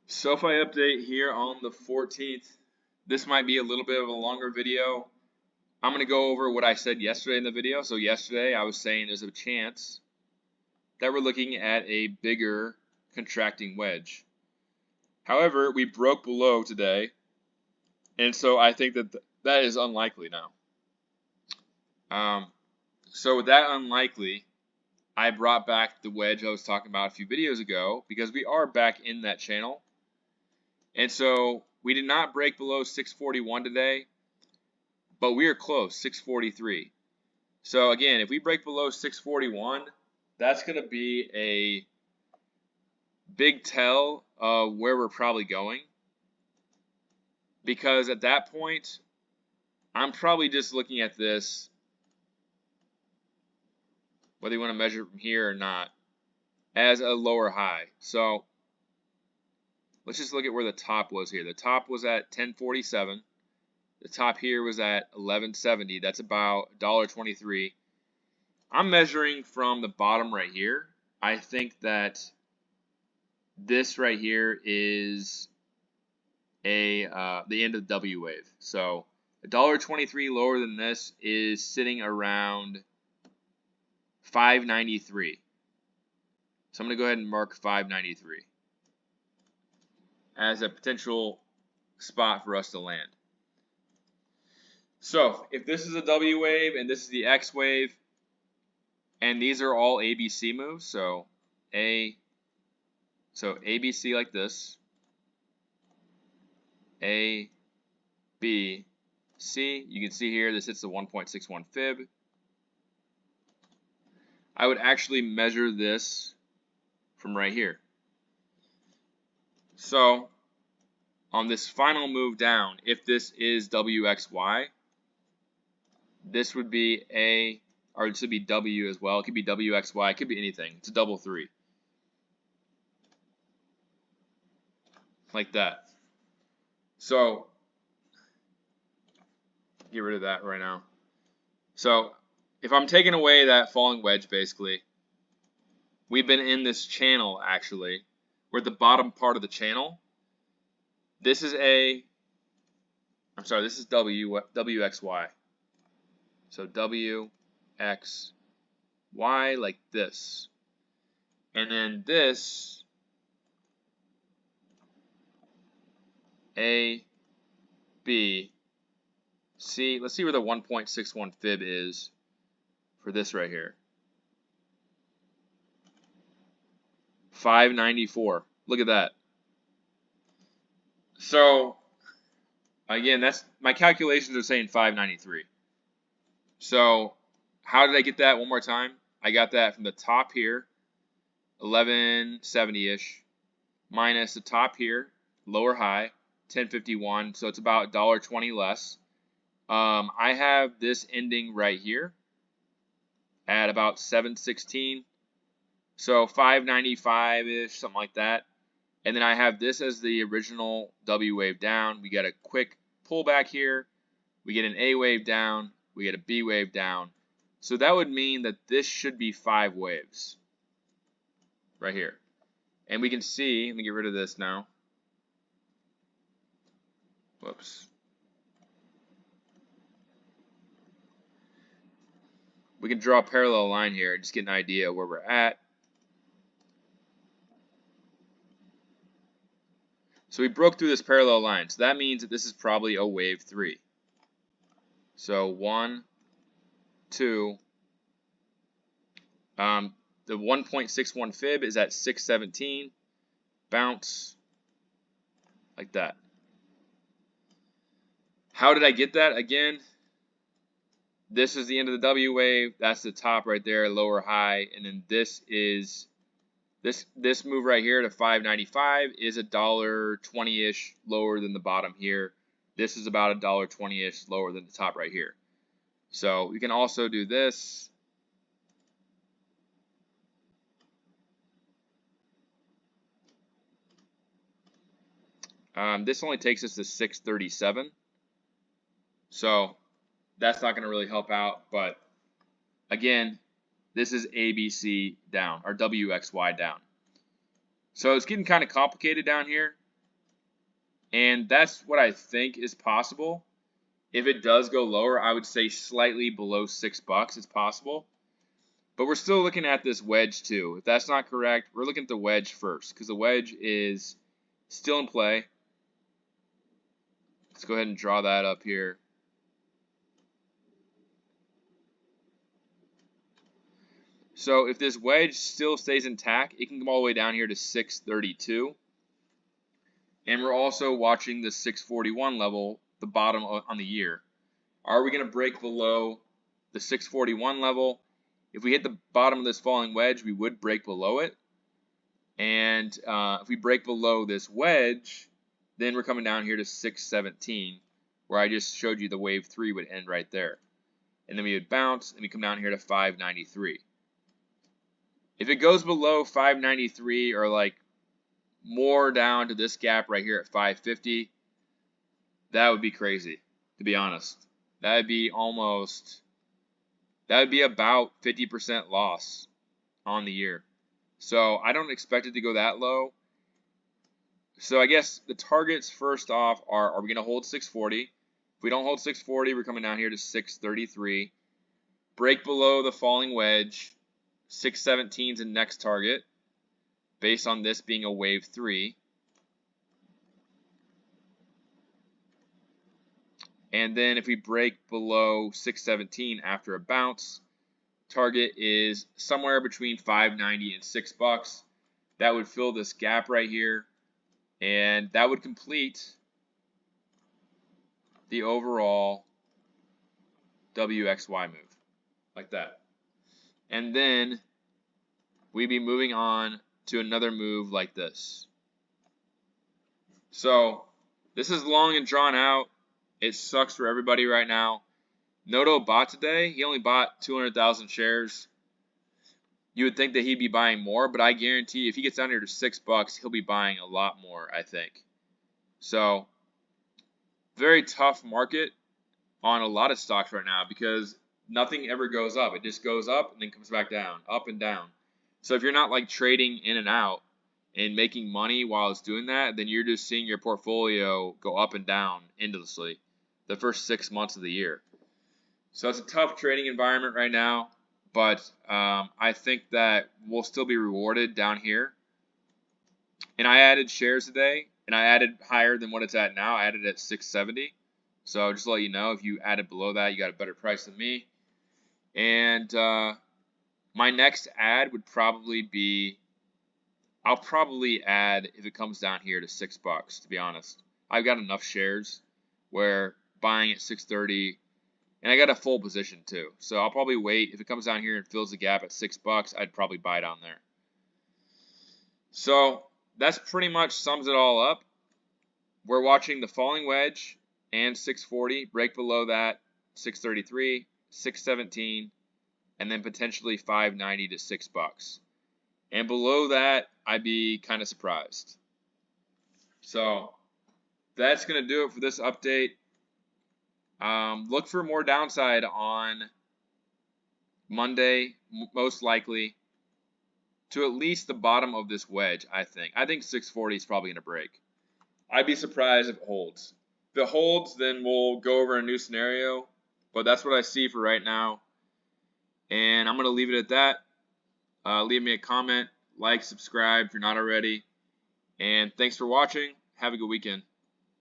SOFI update here on the 14th. This might be a little bit of a longer video. I'm going to go over what I said yesterday in the video. So yesterday I was saying there's a chance that we're looking at a bigger contracting wedge. However, we broke below today, and so I think that that is unlikely now. So with that unlikely, I brought back the wedge I was talking about a few videos ago because we are back in that channel. And so we did not break below 641 today, but we are close, 643. So again, if we break below 641, that's going to be a big tell of where we're probably going. Because at that point, I'm probably just looking at this, whether you want to measure it from here or not, as a lower high. So let's just look at where the top was here. The top was at 1047. The top here was at 1170. That's about $1.23. I'm measuring from the bottom right here. I think that this right here is the end of the W wave. So $1.23 lower than this is sitting around 593. So I'm going to go ahead and mark 593 as a potential spot for us to land. So if this is a W wave and this is the X wave, and these are all ABC moves, so ABC like this, A, B, C. You can see here this hits the 1.61 fib. I would actually measure this from right here. So on this final move down, if this is WXY, this would be A, or this would be W as well. It could be WXY, it could be anything. It's a double three. Like that. So get rid of that right now. So if I'm taking away that falling wedge, basically, we've been in this channel actually. We're at the bottom part of the channel. This is this is WXY. So WXY like this. And then this A, B, C. Let's see where the 1.61 fib is for this right here. 594. Look at that. So again, that's my calculations are saying 593. So how did I get that one more time? I got that from the top here, 1170-ish, minus the top here, lower high, 1051. So it's about $1.20 less. I have this ending right here at about 716. So 595-ish, something like that. And then I have this as the original W wave down. We get a quick pullback here. We get an A wave down. We get a B wave down. So that would mean that this should be 5 waves right here. And we can see, let me get rid of this now. Whoops. We can draw a parallel line here and just get an idea where we're at. So we broke through this parallel line. So that means that this is probably a wave 3. So 1, 2. The 1.61 fib is at 617. Bounce. Like that. How did I get that? Again, this is the end of the W wave. That's the top right there, lower high. And then this is this move right here to 595 is $1.20-ish lower than the bottom here. This is about $1.20-ish lower than the top right here. So we can also do this. This only takes us to 637. So that's not going to really help out. But again, this is ABC down, or WXY down. So it's getting kind of complicated down here. And that's what I think is possible. If it does go lower, I would say slightly below $6 is possible. But we're still looking at this wedge too. If that's not correct, we're looking at the wedge first because the wedge is still in play. Let's go ahead and draw that up here. So if this wedge still stays intact, it can come all the way down here to 632. And we're also watching the 641 level, the bottom on the year. Are we going to break below the 641 level? If we hit the bottom of this falling wedge, we would break below it. And if we break below this wedge, then we're coming down here to 617, where I just showed you the wave 3 would end right there. And then we would bounce, and we come down here to 593. If it goes below 593 or like more down to this gap right here at 550, that would be crazy, to be honest. That would be about 50% loss on the year. So I don't expect it to go that low. So I guess the targets first off are we going to hold 640? If we don't hold 640, we're coming down here to 633. Break below the falling wedge. 617 is the next target, based on this being a wave 3. And then if we break below 617 after a bounce, target is somewhere between 590 and $6. That would fill this gap right here, and that would complete the overall WXY move, like that. And then we'd be moving on to another move like this. So this is long and drawn out. It sucks for everybody right now. Noto bought today. He only bought 200,000 shares. You would think that he'd be buying more, but I guarantee if he gets down here to $6, he'll be buying a lot more, I think. So very tough market on a lot of stocks right now because nothing ever goes up. It just goes up and then comes back down, up and down. So if you're not like trading in and out and making money while it's doing that, then you're just seeing your portfolio go up and down endlessly the first 6 months of the year. So it's a tough trading environment right now, but I think that we'll still be rewarded down here. And I added shares today, and I added higher than what it's at now. I added at 670. So just to let you know, if you added below that, you got a better price than me. And my next add would probably be, I'll probably add if it comes down here to $6, to be honest. I've got enough shares where buying at 630, and I got a full position too. So I'll probably wait. If it comes down here and fills the gap at $6, I'd probably buy down there. So that's pretty much sums it all up. We're watching the falling wedge and 640 break below that, 633, 617, and then potentially 590 to $6. And below that, I'd be kind of surprised. So that's going to do it for this update. Look for more downside on Monday, most likely, to at least the bottom of this wedge, I think. I think 640 is probably going to break. I'd be surprised if it holds. If it holds, then we'll go over a new scenario. But that's what I see for right now. And I'm going to leave it at that. Leave me a comment, like, subscribe if you're not already. And thanks for watching. Have a good weekend.